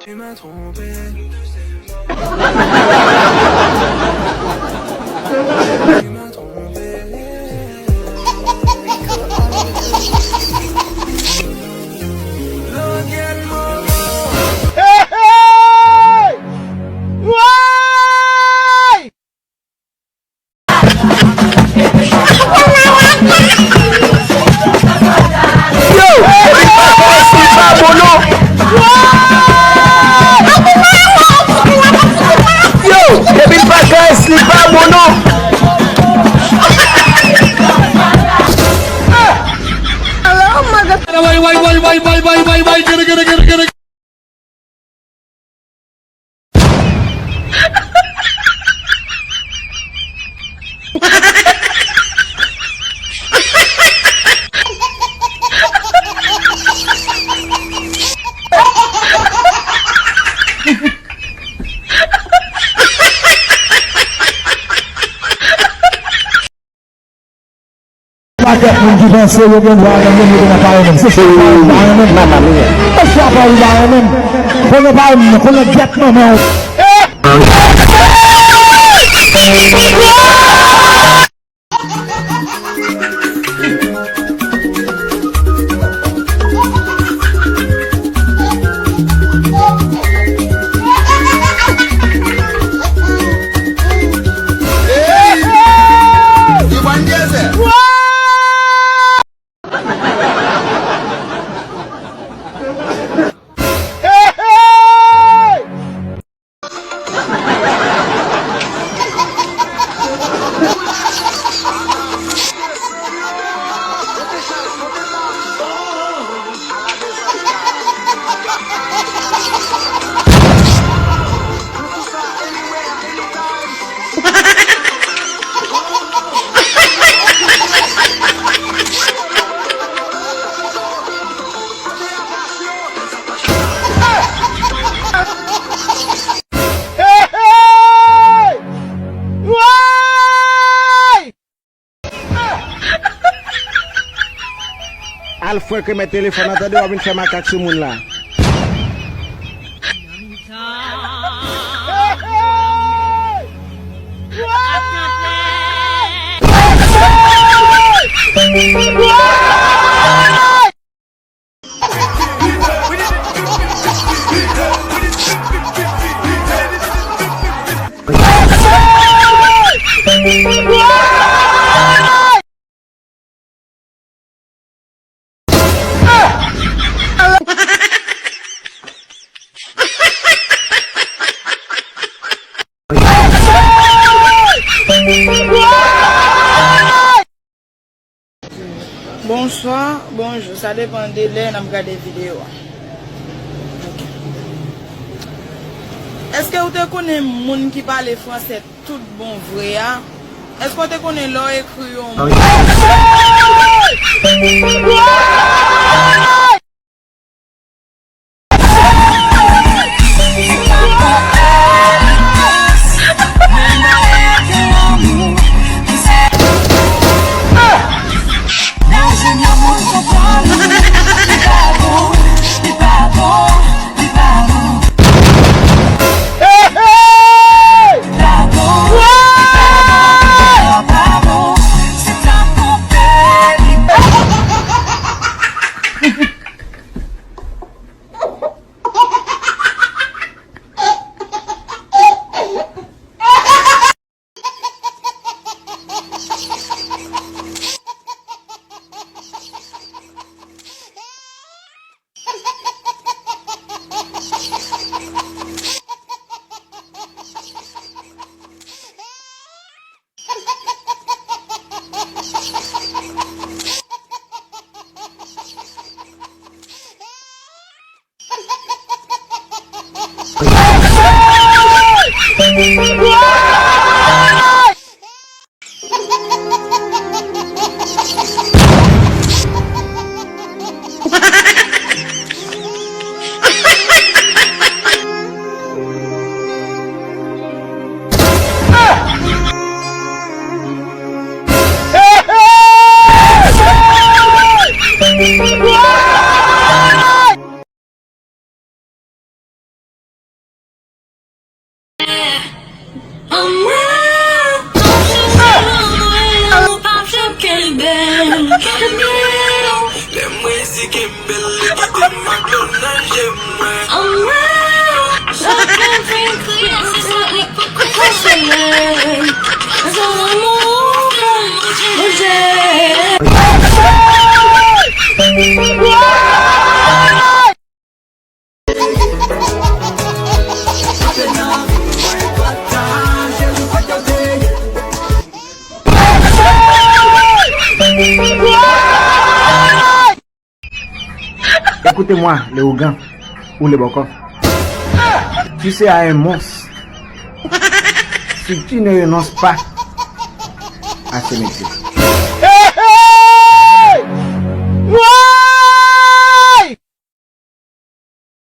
Tu m'as trompé. Tu m'as trompé. Look at my Hey, hey! Why? Yo! Yo! Depuis pas qu'un slipper mono! Vai, get it. Paket moun ki pense yo gen wanyan men yo gen apare men. Se wanyan men. Mamma mia. Se apare wanyan men. Kono apare men. Kono get men men. Al fwe ke mè telefon atade wap vin fè makak sou moun la. Bonsoir, bonjour, ça dépend de l'heure où on regarde des vidéos. Est-ce que vous connaissez les gens qui parlent français tout bon vrai? Est-ce que vous connaissez leur écrit? si Kimberly, qui t'aime McDonald's, j'aime moi. Écoutez-moi, les Ougans ou les Bokos. Tu sais à un monstre, si tu ne renonces pas à ce métier.